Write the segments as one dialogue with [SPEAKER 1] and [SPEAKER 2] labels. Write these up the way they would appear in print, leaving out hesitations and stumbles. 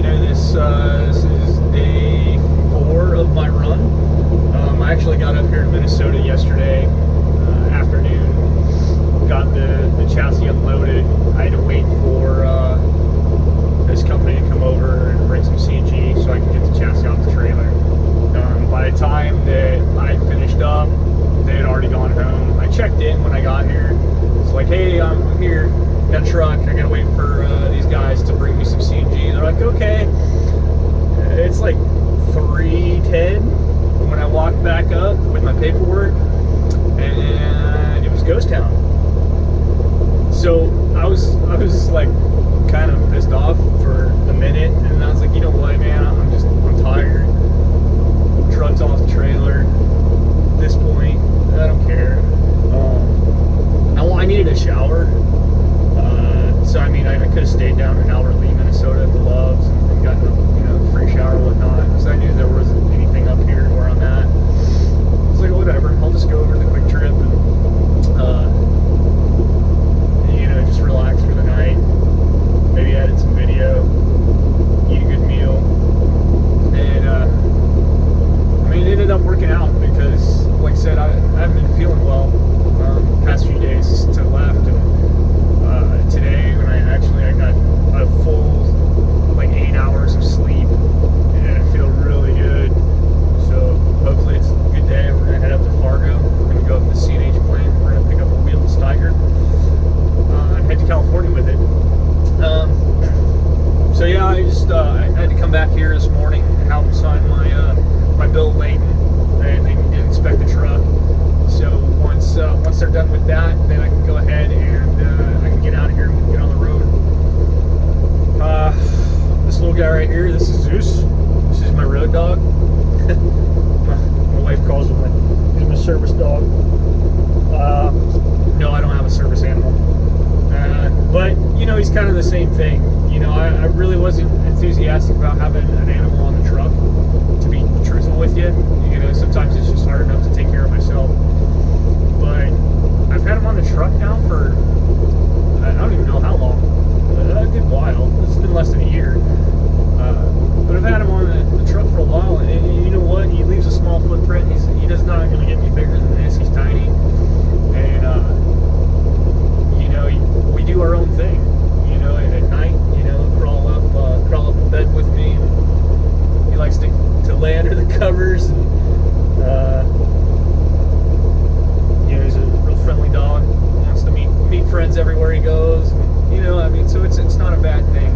[SPEAKER 1] This is day 4 of my run. I actually got up here to Minnesota yesterday afternoon, got the chassis unloaded. I had to wait for this company to come over and bring some CNG so I could get the chassis off the trailer. By the time that I finished up, they had already gone home. I checked in when I got here. It's like, hey, I'm here, got a truck, I gotta wait for these guys to bring me some CNG. They're like, okay. It's like 3:10 when I walked back up with my paperwork, and it was ghost town. So I was like kind of pissed off for a minute, and I was like, you know what, man, I'm tired. Truck's off the trailer. At this point, I don't care. I needed a shower. So I mean, I could have stayed down in Albert Lee, Minnesota at the Loves and gotten a free shower and whatnot, because I knew there wasn't anything up here where I'm at. It's like, whatever, I'll just go over to the Quick Trip and just relax for the night, maybe edit some video, eat a good meal, and it ended up working out because, like I said, I haven't been feeling well past few days since I left, and today when I got a full 8 hours of sleep, and I feel really good. So hopefully it's a good day. We're gonna head up to Fargo. We're gonna go up to the CNH plant. We're gonna pick up a wheel at Steiger and head to California with it. So yeah, I had to come back here this morning and help sign my bill of lading and inspect the truck. So once they're done with that, then I can go ahead and I can get out of here and get on the road. This little guy right here, this is Zeus. This is my road dog. My wife calls him he's my service dog. No, I don't have a service animal. But he's kind of the same thing. I really wasn't enthusiastic about having an animal on the truck, to be truthful with you. Sometimes it's just hard enough to take care of myself. But I've had him on the truck now for, I don't even know how long. A good while. It's been less than a year. But I've had him on the truck for a while, and you know what? He leaves a small footprint. He does not going to get any bigger than this. He's tiny. And, we do our own thing. At night, crawl up in bed with me. And he likes to lay under the covers. And, he's a real friendly dog. He wants to meet friends everywhere he goes. And, so it's not a bad thing.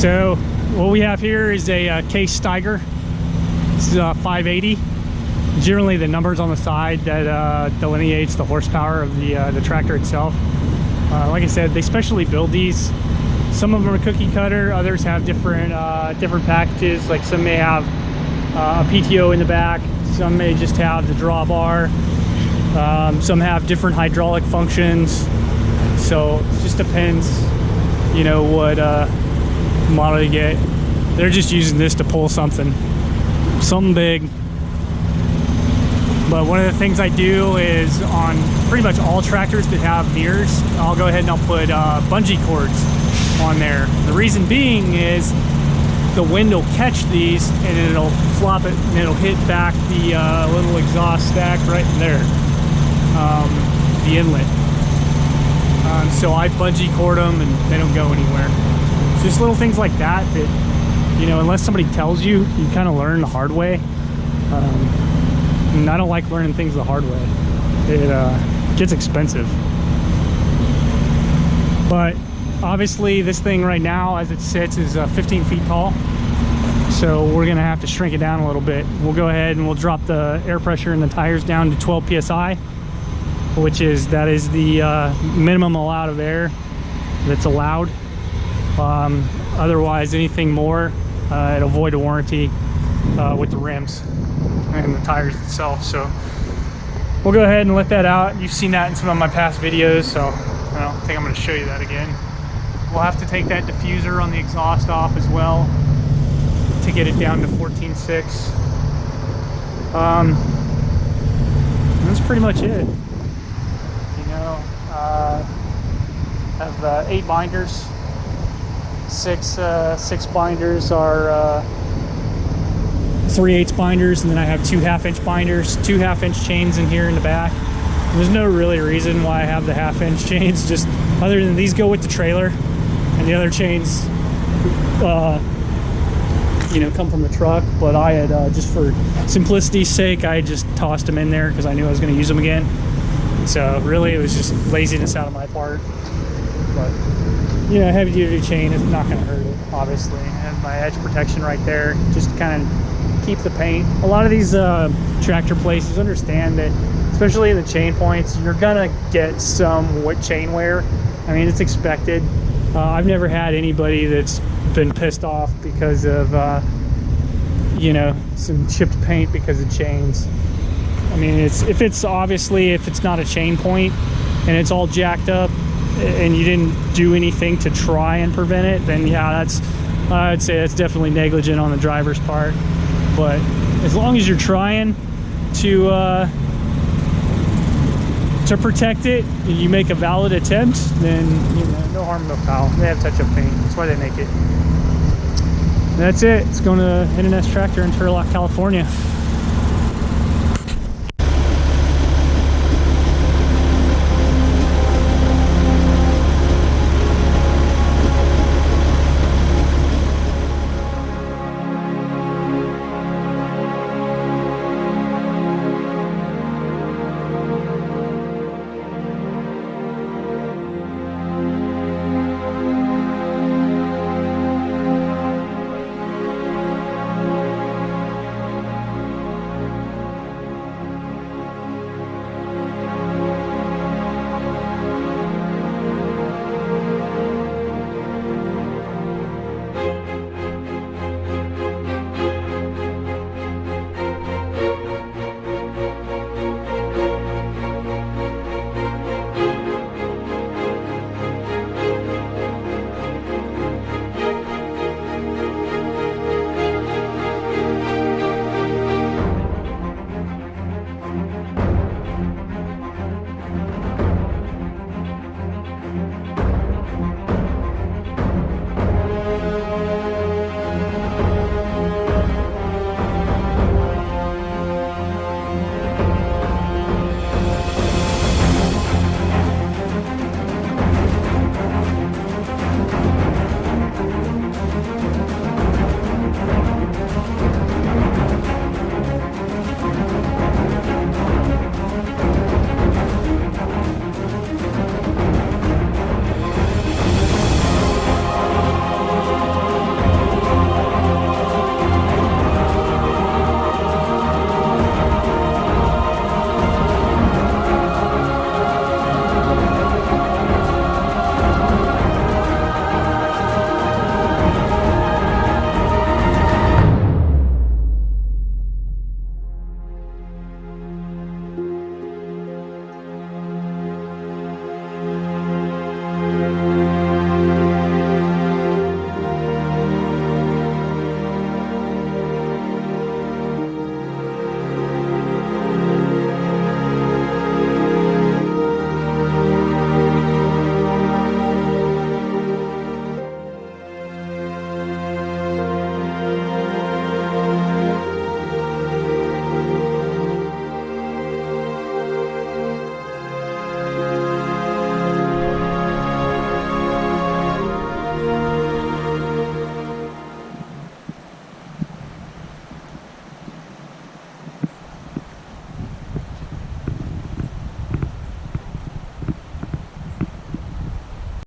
[SPEAKER 1] So what we have here is a case Steiger. This is a 580. Generally the numbers on the side that delineates the horsepower of the tractor itself. Like I said, they specially build these. Some of them are cookie cutter, others have different packages. Like some may have a PTO in the back, some may just have the drawbar, some have different hydraulic functions. So it just depends, you know, what model you get. They're just using this to pull something big. But one of the things I do is on pretty much all tractors that have mirrors, I'll go ahead and I'll put bungee cords on there. The reason being is the wind will catch these and it'll flop it and it'll hit back the little exhaust stack right there, the inlet. So I bungee cord them and they don't go anywhere. It's just little things like that that, you know, unless somebody tells you, you kind of learn the hard way. And I don't like learning things the hard way. It gets expensive. But obviously this thing right now as it sits is 15 feet tall. So we're gonna have to shrink it down a little bit. We'll go ahead and we'll drop the air pressure in the tires down to 12 PSI, that is the minimum amount of air that's allowed. Otherwise anything more, it'll void a warranty with the rims and the tires itself. So we'll go ahead and let that out. You've seen that in some of my past videos, so I don't think I'm going to show you that again. We'll have to take that diffuser on the exhaust off as well to get it down to 14.6. That's pretty much it. You know, have 8 binders. Six binders are 3/8 binders, and then I have 2 1/2-inch binders, 2 1/2-inch chains in here in the back. And there's no really reason why I have the 1/2-inch chains, just other than these go with the trailer, and the other chains, you know, come from the truck. But I had just for simplicity's sake, I just tossed them in there because I knew I was going to use them again. So really, it was just laziness out of my part. But you know, heavy duty chain is not going to hurt it, obviously. And my edge protection right there, just to kind of keep the paint. A lot of these tractor places understand that, especially in the chain points, you're gonna get some chain wear. I mean, it's expected. I've never had anybody that's been pissed off because of you know, some chipped paint because of chains. I mean, if it's not a chain point and it's all jacked up and you didn't do anything to try and prevent it, then yeah, I'd say that's definitely negligent on the driver's part. But as long as you're trying to protect it and you make a valid attempt, then you know, no harm, no foul. They have touch-up paint. That's why they make it. And that's it. It's going to NNS Tractor in Turlock, California.